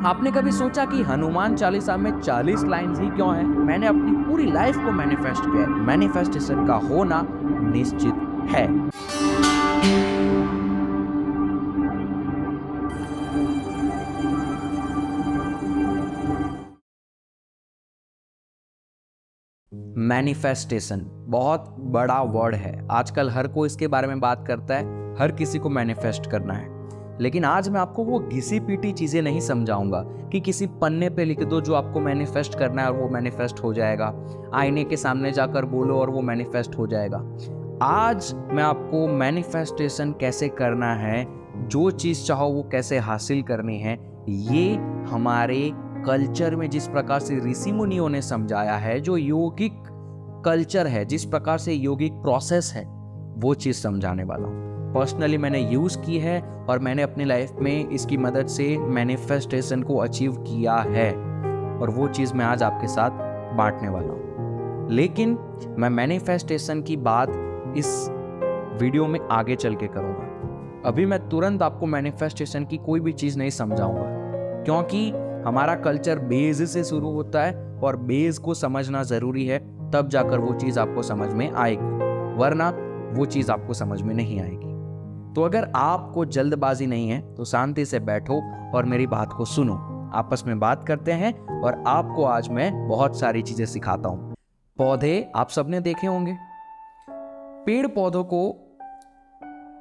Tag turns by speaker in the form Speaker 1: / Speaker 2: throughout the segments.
Speaker 1: आपने कभी सोचा कि हनुमान चालीसा में 40 लाइन्स ही क्यों हैं? मैंने अपनी पूरी लाइफ को मैनिफेस्ट किया है। मैनिफेस्टेशन का होना निश्चित है। मैनिफेस्टेशन बहुत बड़ा वर्ड है। आजकल हर कोई इसके बारे में बात करता है, हर किसी को मैनिफेस्ट करना है। लेकिन आज मैं आपको वो घिसी पीटी चीजें नहीं समझाऊंगा कि किसी पन्ने पे लिख दो जो आपको मैनिफेस्ट करना है और वो मैनिफेस्ट हो जाएगा, आईने के सामने जाकर बोलो और वो मैनिफेस्ट हो जाएगा। आज मैं आपको मैनिफेस्टेशन कैसे करना है, जो चीज चाहो वो कैसे हासिल करनी है, ये हमारे कल्चर में जिस प्रकार से ऋषि मुनियों ने समझाया है, जो योगिक कल्चर है, जिस प्रकार से योगिक प्रोसेस है, वो चीज समझाने वाला हूँ। पर्सनली मैंने यूज की है और मैंने अपनी लाइफ में इसकी मदद से मैनिफेस्टेशन को अचीव किया है और वो चीज मैं आज आपके साथ बांटने वाला हूँ। लेकिन मैं मैनिफेस्टेशन की बात इस वीडियो में आगे चल के करूंगा। अभी मैं तुरंत आपको मैनिफेस्टेशन की कोई भी चीज नहीं समझाऊंगा, क्योंकि हमारा कल्चर बेस से शुरू होता है और बेस को समझना जरूरी है, तब जाकर वो चीज आपको समझ में आएगी, वरना वो चीज आपको समझ में नहीं आएगी। तो अगर आपको जल्दबाजी नहीं है तो शांति से बैठो और मेरी बात को सुनो। आपस में बात करते हैं और आपको आज मैं बहुत सारी चीजें सिखाता हूं। पौधे आप सबने देखे होंगे। पेड़ पौधों को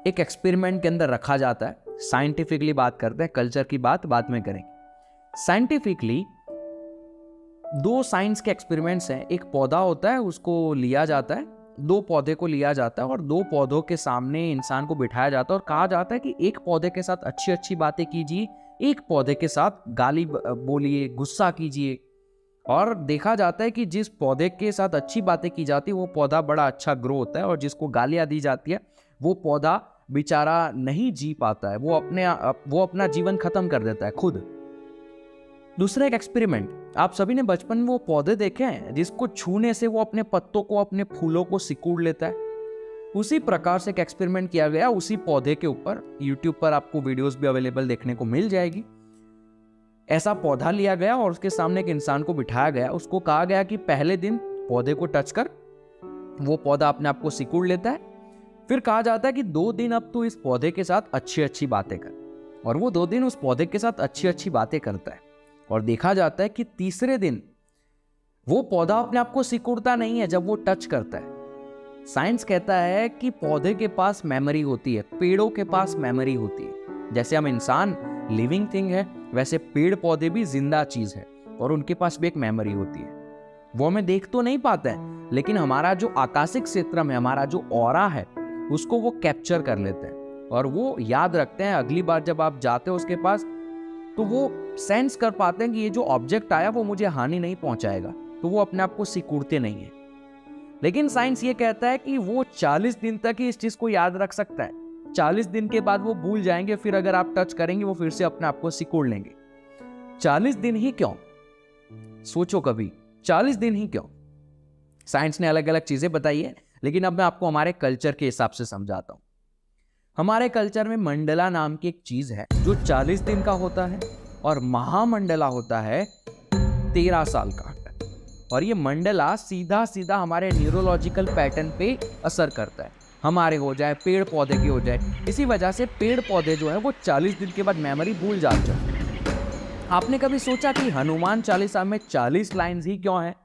Speaker 1: एक एक्सपेरिमेंट के अंदर रखा जाता है। साइंटिफिकली बात करते हैं, कल्चर की बात बाद में करेंगे। साइंटिफिकली दो साइंस के एक्सपेरिमेंट्स हैं। एक पौधा होता है, उसको लिया जाता है, दो पौधे को लिया जाता है और दो पौधों के सामने इंसान को बिठाया जाता है और कहा जाता है कि एक पौधे के साथ अच्छी अच्छी बातें कीजिए, एक पौधे के साथ गाली बोलिए, गुस्सा कीजिए। और देखा जाता है कि जिस पौधे के साथ अच्छी बातें की जाती है वो पौधा बड़ा अच्छा ग्रो होता है, और जिसको गालियां दी जाती है वो पौधा बेचारा नहीं जी पाता है, वो अपना जीवन खत्म कर देता है खुद। दूसरा एक एक्सपेरिमेंट, आप सभी ने बचपन में वो पौधे देखे हैं जिसको छूने से वो अपने पत्तों को, अपने फूलों को सिकुड़ लेता है। उसी प्रकार से एक एक्सपेरिमेंट किया गया उसी पौधे के ऊपर। यूट्यूब पर आपको वीडियोस भी अवेलेबल देखने को मिल जाएगी। ऐसा पौधा लिया गया और उसके सामने एक इंसान को बिठाया गया। उसको कहा गया कि पहले दिन पौधे को टच कर, वो पौधा अपने आप को सिकुड़ लेता है। फिर कहा जाता है कि 2 दिन अब तू इस पौधे के साथ अच्छी अच्छी बातें कर, और वो 2 दिन उस पौधे के साथ अच्छी अच्छी बातें करता है। और देखा जाता है कि तीसरे दिन वो पौधा अपने आप को सिकुड़ता नहीं है जब वो टच करता है। साइंस कहता है कि पौधे के पास मेमोरी होती है, पेड़ों के पास मेमोरी होती है। जैसे हम इंसान लिविंग थिंग है, वैसे पेड़ पौधे भी जिंदा चीज है और उनके पास भी एक मेमोरी होती है। वो हमें देख तो नहीं पाते हैं, लेकिन हमारा जो आकाशिक क्षेत्र में हमारा जो ऑरा है उसको वो कैप्चर कर लेते हैं और वो याद रखते हैं। अगली बार जब आप जाते हो उसके पास तो वो सेंस कर पाते हैं कि ये जो ऑब्जेक्ट आया वो मुझे हानि नहीं पहुंचाएगा, तो वो अपने आप को सिकुड़ते नहीं है। लेकिन साइंस ये कहता है कि वो 40 दिन तक ही इस चीज को याद रख सकता है। 40 दिन के बाद वो भूल जाएंगे, फिर अगर आप टच करेंगे वो फिर से अपने आप को सिकुड़ लेंगे। 40 दिन ही क्यों? सोचो कभी, 40 दिन ही क्यों? साइंस ने अलग अलग चीजें बताई है, लेकिन अब मैं आपको हमारे कल्चर के हिसाब से समझाता हूं। हमारे कल्चर में मंडला नाम की एक चीज है जो 40 दिन का होता है, और महामंडला होता है 13 साल का। और ये मंडला सीधा सीधा हमारे न्यूरोलॉजिकल पैटर्न पे असर करता है, हमारे हो जाए, पेड़ पौधे के हो जाए। इसी वजह से पेड़ पौधे जो है वो 40 दिन के बाद मेमोरी भूल जाते हैं। आपने कभी सोचा कि हनुमान चालीसा में 40 लाइन्स ही क्यों है?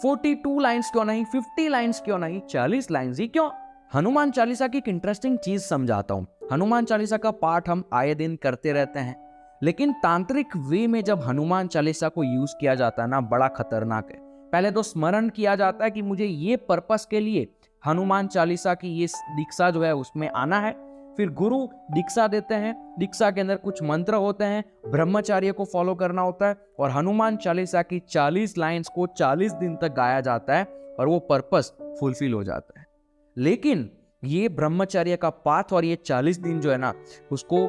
Speaker 1: 42 लाइन्स क्यों नहीं? 50 लाइन्स क्यों नहीं? 40 लाइन्स ही क्यों? हनुमान चालीसा की एक इंटरेस्टिंग चीज समझाता हूं। हनुमान चालीसा का पाठ हम आए दिन करते रहते हैं, लेकिन तांत्रिक वे में जब हनुमान चालीसा को यूज किया जाता है ना, बड़ा खतरनाक है। पहले तो स्मरण किया जाता है कि मुझे ये पर्पस के लिए हनुमान चालीसा की ये दीक्षा जो है उसमें आना है। फिर गुरु दीक्षा देते हैं, दीक्षा के अंदर कुछ मंत्र होते हैं, ब्रह्मचर्य को फॉलो करना होता है, और हनुमान चालीसा की 40 लाइन्स को 40 दिन तक गाया जाता है और वो पर्पस फुलफिल हो जाता है। लेकिन ये ब्रह्मचर्य का पाथ और ये 40 दिन जो है ना, उसको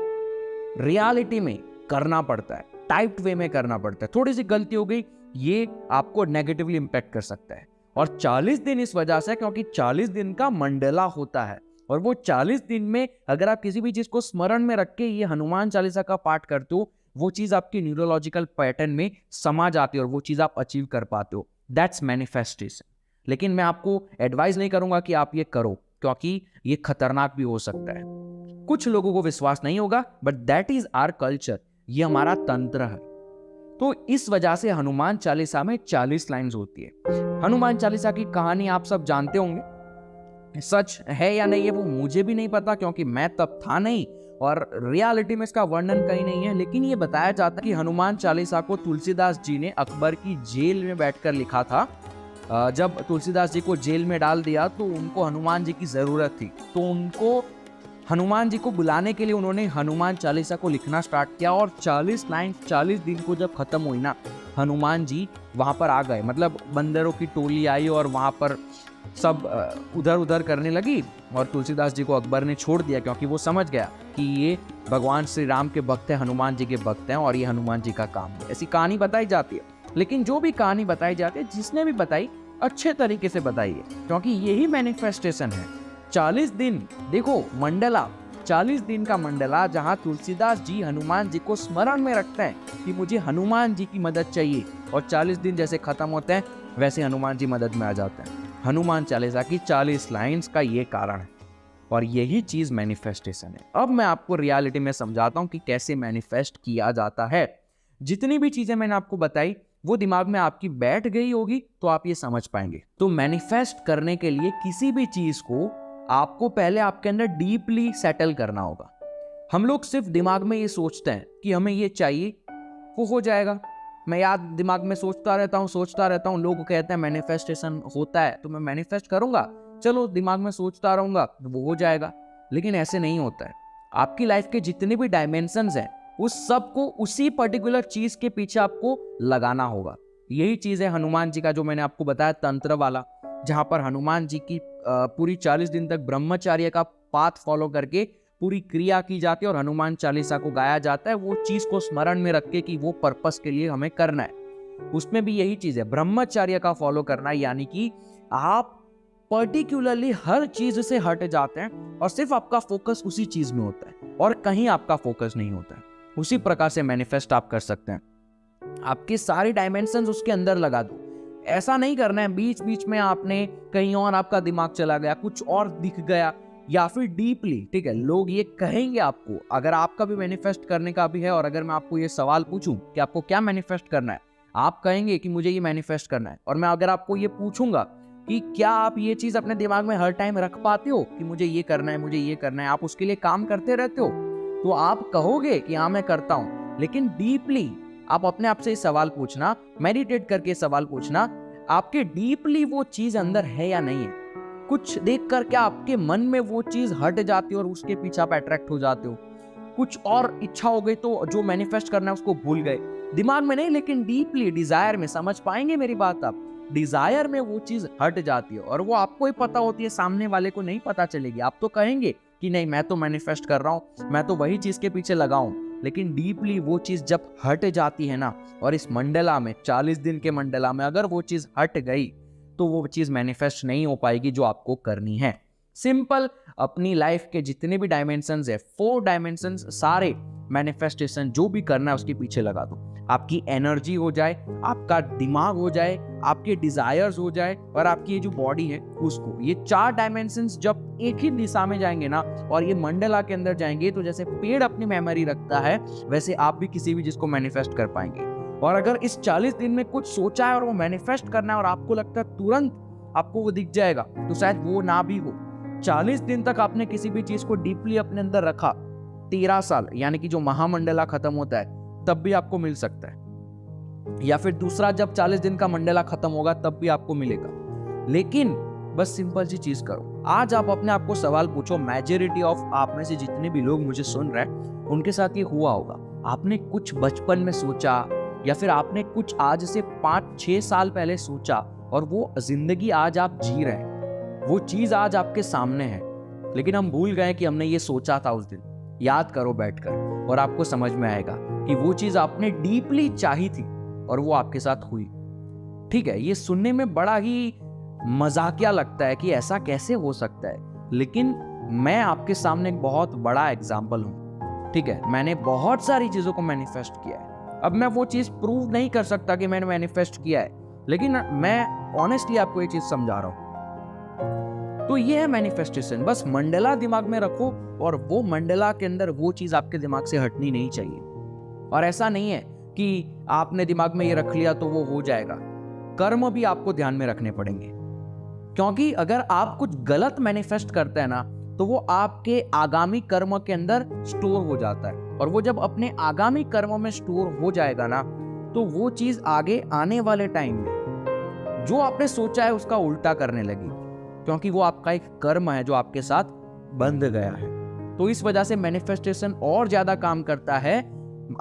Speaker 1: रियलिटी में करना पड़ता है, टाइप्ड वे में करना पड़ता है। थोड़ी सी गलती हो गई, ये आपको नेगेटिवली इंपैक्ट कर सकता है। और 40 दिन इस वजह से क्योंकि 40 दिन का मंडला होता है, और वो 40 दिन में अगर आप किसी भी चीज को स्मरण में रख के ये हनुमान चालीसा का पाठ करते हो, वो चीज आपकी न्यूरोलॉजिकल पैटर्न में समा जाती है और वो चीज आप अचीव कर पाते हो। That's manifestation. लेकिन मैं आपको एडवाइस नहीं करूंगा कि आप ये करो, क्योंकि ये खतरनाक भी हो सकता है। कुछ लोगों को विश्वास नहीं होगा, but that is our culture, ये हमारा तंत्र है। तो इस वजह से हनुमान चालीसा में 40 लाइन्स होती है। हनुमान चालीसा की कहानी आप सब जानते होंगे, सच है या नहीं है वो मुझे भी नहीं पता, क्योंकि मैं तब था नहीं और रियलिटी में इसका वर्णन कहीं नहीं है। लेकिन ये बताया जाता है कि हनुमान चालीसा को तुलसीदास जी ने अकबर की जेल में बैठकर लिखा था। जब तुलसीदास जी को जेल में डाल दिया तो उनको हनुमान जी की जरूरत थी, तो उनको हनुमान जी को बुलाने के लिए उन्होंने हनुमान चालीसा को लिखना स्टार्ट किया। और 40 लाइन 40 दिन को जब खत्म हुई ना, हनुमान जी वहां पर आ गए। मतलब बंदरों की टोली आई और वहां पर सब उधर उधर करने लगी और तुलसीदास जी को अकबर ने छोड़ दिया, क्योंकि वो समझ गया कि ये भगवान श्री राम के भक्त हैं, हनुमान जी के भक्त हैं और ये हनुमान जी का काम है। ऐसी कहानी बताई जाती है। लेकिन जो भी कहानी बताई जाती है, जिसने भी बताई अच्छे तरीके से बताई है, क्योंकि यही मैनिफेस्टेशन है। 40 दिन देखो, मंडला 40 दिन का मंडला, जहां तुलसीदास जी हनुमान जी को स्मरण में रखते हैं कि मुझे हनुमान जी की मदद चाहिए, और 40 दिन जैसे खत्म होते हैं वैसे हनुमान जी मदद में आ जाते हैं। हनुमान चालीसा की 40 लाइन्स का ये कारण है और यही चीज मैनिफेस्टेशन है। अब मैं आपको रियलिटी में समझाता हूं कि कैसे मैनिफेस्ट किया जाता है। जितनी भी चीजें मैंने आपको बताई वो दिमाग में आपकी बैठ गई होगी तो आप ये समझ पाएंगे। तो मैनिफेस्ट करने के लिए किसी भी चीज को आपको पहले आपके अंदर डीपली सेटल करना होगा। हम लोग सिर्फ दिमाग में ये सोचते हैं कि हमें ये चाहिए, वो हो जाएगा। मैं याद दिमाग में सोचता रहता हूँ। लोग कहते हैं मैनिफेस्टेशन होता है तो मैं मैनिफेस्ट करूंगा, चलो दिमाग में सोचता रहूंगा वो हो जाएगा। लेकिन ऐसे नहीं होता है। आपकी लाइफ के जितने भी डायमेंशंस हैं उस सब को उसी पर्टिकुलर चीज के पीछे आपको लगाना होगा। यही चीज है हनुमान जी का जो मैंने आपको बताया तंत्र वाला, जहां पर हनुमान जी की पूरी 40 दिन तक ब्रह्मचर्य का पाथ फॉलो करके पूरी क्रिया की जाती है और हनुमान चालीसा को गाया जाता है, वो चीज को स्मरण में रख के कि वो पर्पस के लिए हमें करना है। उसमें भी यही चीज है, ब्रह्मचर्य का फॉलो करना, यानी कि आप पर्टिकुलरली हर चीज से हट जाते हैं और सिर्फ आपका फोकस उसी चीज में होता है और कहीं आपका फोकस नहीं होता है। उसी प्रकार से मैनिफेस्ट आप कर सकते हैं। आपके सारे डायमेंशंस उसके अंदर लगा दो। ऐसा नहीं करना है बीच बीच में आपने कहीं और आपका दिमाग चला गया, कुछ और दिख गया, या फिर डीपली, ठीक है, लोग ये कहेंगे आपको। अगर आपका भी मैनिफेस्ट करने का भी है और अगर मैं आपको ये सवाल पूछूं कि आपको क्या मैनिफेस्ट करना है, आप कहेंगे कि मुझे ये मैनिफेस्ट करना है। और मैं अगर आपको ये पूछूंगा कि क्या आप ये चीज अपने दिमाग में हर टाइम रख पाते हो कि मुझे ये करना है, मुझे ये करना है, आप उसके लिए काम करते रहते हो, तो आप कहोगे कि हाँ मैं करता हूं। लेकिन डीपली आप अपने आप से सवाल पूछना, मेडिटेट करके सवाल पूछना, आपके डीपली वो चीज अंदर है या नहीं है। कुछ देखकर क्या आपके मन में वो चीज हट जाती है और उसके पीछे आप अट्रैक्ट हो जाते हो। कुछ और इच्छा हो गई तो जो मैनिफेस्ट करना है उसको भूल गए, दिमाग में नहीं लेकिन डीपली डिजायर में। समझ पाएंगे मेरी बात आप? डिजायर में वो चीज हट जाती है और वो आपको ही पता होती है, सामने वाले को नहीं पता चलेगी। आप तो कहेंगे कि नहीं मैं तो मैनिफेस्ट कर रहा हूं, मैं तो वही चीज के पीछे लगा हूं, लेकिन डीपली वो चीज जब हट जाती है ना, और इस मंडला में 40 दिन के मंडला में अगर वो चीज हट गई तो वो चीज मैनिफेस्ट नहीं हो पाएगी जो आपको करनी है। सिंपल, अपनी लाइफ के जितने भी डायमेंशंस है, 4 डायमेंशंस, सारे मैनिफेस्टेशन जो भी करना है उसके पीछे लगा दो। आपकी एनर्जी हो जाए, आपका दिमाग हो जाए, आपके डिजायर्स हो जाए और आपकी ये जो बॉडी है उसको, ये 4 डायमेंशंस जब एक ही दिशा में जाएंगे ना और ये मंडला के अंदर जाएंगे, तो जैसे पेड़ अपनी मेमोरी रखता है वैसे आप भी किसी भी चीज को मैनिफेस्ट कर पाएंगे। और अगर इस 40 दिन में कुछ सोचा है और वो मैनिफेस्ट करना है और आपको लगता है तुरंत आपको वो दिख जाएगा, तो शायद वो ना भी हो। 40 दिन तक आपने किसी भी चीज को डीपली अपने अंदर रखा, 13 साल यानी कि जो महामंडला खत्म होता है तब भी आपको मिल सकता है, या फिर दूसरा जब 40 दिन का मंडला खत्म होगा तब भी आपको मिलेगा। लेकिन बस सिंपल सी चीज करो। आज आप अपने आप को सवाल पूछो, मेजॉरिटी ऑफ आप में से जितने भी लोग मुझे सुन रहे हैं उनके साथ ये हुआ होगा। आपने कुछ बचपन में सोचा या फिर आपने कुछ आज से 5-6 साल पहले सोचा और वो जिंदगी आज आप जी रहे हैं, वो चीज आज आपके सामने है, लेकिन हम भूल गए कि हमने ये सोचा था उस दिन। याद करो बैठकर और आपको समझ में आएगा कि वो चीज आपने डीपली चाही थी और वो आपके साथ हुई। ठीक है, ये सुनने में बड़ा ही मजाकिया लगता है कि ऐसा कैसे हो सकता है, लेकिन मैं आपके सामने एक बहुत बड़ा एग्जाम्पल हूं। ठीक है, मैंने बहुत सारी चीजों को मैनिफेस्ट किया है। अब मैं वो चीज प्रूव नहीं कर सकता कि मैंने मैनिफेस्ट किया है, लेकिन मैं ऑनेस्टली आपको ये चीज समझा रहा हूं। तो ये है मैनिफेस्टेशन। बस मंडला दिमाग में रखो और वो मंडला के अंदर वो चीज आपके दिमाग से हटनी नहीं चाहिए। और ऐसा नहीं है कि आपने दिमाग में ये रख लिया तो वो हो जाएगा। कर्म भी आपको ध्यान में रखने पड़ेंगे, क्योंकि अगर आप कुछ गलत मैनिफेस्ट करते हैं ना तो वो आपके आगामी कर्म के अंदर स्टोर हो जाता है। और वो जब अपने आगामी कर्म में स्टोर हो जाएगा ना तो वो चीज आगे आने वाले टाइम में जो आपने सोचा है उसका उल्टा करने लगेगी, क्योंकि वो आपका एक कर्म है जो आपके साथ बंध गया है। तो इस वजह से मैनिफेस्टेशन और ज्यादा काम करता है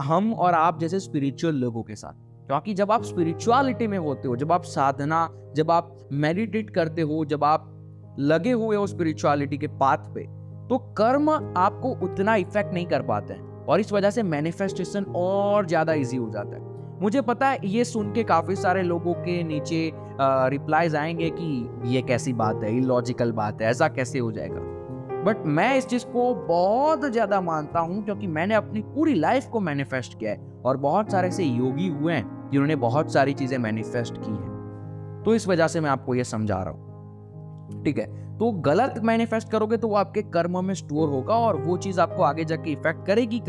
Speaker 1: हम और आप जैसे स्पिरिचुअल लोगों के साथ, क्योंकि जब आप स्पिरिचुअलिटी में होते हो, जब आप साधना, जब आप मेडिटेट करते हो, जब आप लगे हुए हो स्पिरिचुअलिटी के पाथ पे, तो कर्म आपको उतना इफेक्ट नहीं कर पाते हैं और इस वजह से मैनिफेस्टेशन और ज्यादा इजी हो जाता है। मुझे पता है ये सुन के काफी सारे लोगों के नीचे रिप्लाईज आएंगे कि ये कैसी बात है, इलॉजिकल बात है, ऐसा कैसे हो जाएगा। बट मैं इस चीज को बहुत ज्यादा मानता हूं, क्योंकि मैंने अपनी पूरी लाइफ को मैनिफेस्ट किया है और बहुत सारे ऐसे योगी हुए हैं जिन्होंने बहुत सारी चीजें मैनिफेस्ट की हैं। तो इस वजह से मैं आपको ये समझा रहा हूं, ठीक है। तो गलत मैनिफेस्ट करोगे तो वो आपके कर्म में स्टोर होगा और वो चीज आपको आगे जाके इफेक्ट करेगी।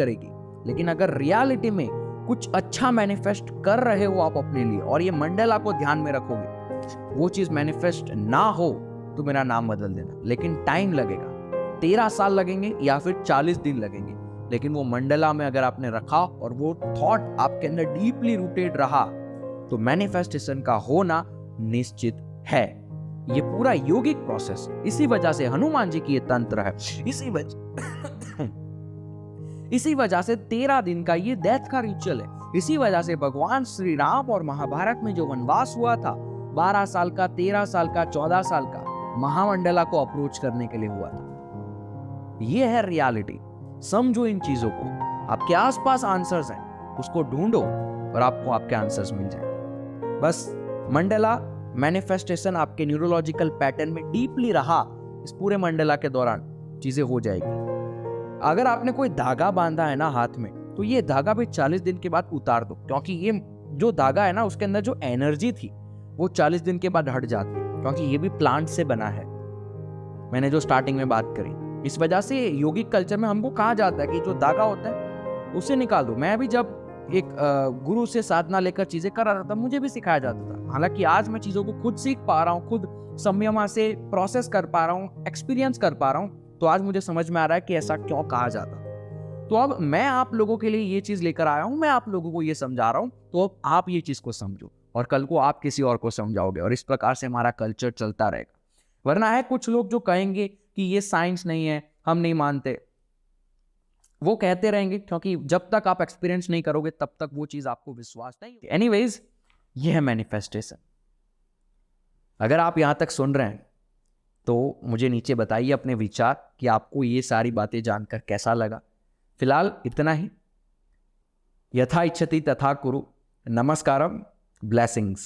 Speaker 1: लेकिन अगर रियलिटी में कुछ अच्छा मैनिफेस्ट कर रहे हो आप अपने लिए और ये मंडला को ध्यान में रखोगे, वो चीज मैनिफेस्ट ना हो तो मेरा नाम बदल देना, लेकिन टाइम लगेगा। 13 साल लगेंगे या फिर 40 दिन लगेंगे, लेकिन वो मंडला में अगर आपने रखा और वो थॉट आपके अंदर डीपली रूटेड रहा तो मैनिफेस्टेशन का होना निश्चित है। ये पूरा योगिक प्रोसेस, इसी वजह से हनुमान जी की ये तंत्र है, इसी वजह से 13 दिन का ये डेथ का रिचुअल है। इसी वजह से भगवान श्री राम और महाभारत में जो वनवास हुआ था 12 साल का, 13 साल का, 14 साल का, महामंडला को अप्रोच करने के लिए हुआ था। ये है रियलिटी। समझो इन चीजों को। आपके आसपास आंसर्स हैं, उसको ढूंढो और आपको आपके आंसर्स मिल जाएंगे। बस मंडला मैनिफेस्टेशन आपके न्यूरोलॉजिकल पैटर्न में डीपली रहा, इस पूरे मंडला के दौरान चीजें हो जाएगी। अगर आपने कोई धागा बांधा है ना हाथ में, तो ये धागा भी 40 दिन के बाद उतार दो, क्योंकि ये जो धागा है ना उसके अंदर जो एनर्जी थी वो 40 दिन के बाद हट जाती है, क्योंकि ये भी प्लांट से बना है। मैंने जो स्टार्टिंग में बात करी, इस वजह से योगिक कल्चर में हमको कहा जाता है कि जो धागा होता है उसे निकाल दो। मैं भी जब एक गुरु से साधना लेकर चीजें कर रहा था, मुझे भी सिखाया जाता था। हालांकि आज मैं चीजों को खुद सीख पा रहा हूँ, खुद संयम से प्रोसेस कर पा रहा हूँ, एक्सपीरियंस कर पा रहा हूँ, तो आज मुझे समझ में आ रहा है कि ऐसा क्यों कहा जाता। तो अब मैं आप लोगों के लिए ये चीज लेकर आया हूं, मैं आप लोगों को ये समझा रहा हूं, तो अब आप ये चीज को समझो और कल को आप किसी और को समझाओगे और इस प्रकार से हमारा कल्चर चलता रहेगा। वरना है कुछ लोग जो कहेंगे कि ये साइंस नहीं है, हम नहीं मानते, वो कहते रहेंगे, क्योंकि जब तक आप एक्सपीरियंस नहीं करोगे तब तक वो चीज आपको विश्वास नहीं। एनीवेज, ये है मैनिफेस्टेशन। अगर आप यहां तक सुन रहे हैं तो मुझे नीचे बताइए अपने विचार कि आपको ये सारी बातें जानकर कैसा लगा। फिलहाल इतना ही। यथा इच्छति तथा कुरु। नमस्कारम, ब्लेसिंग्स।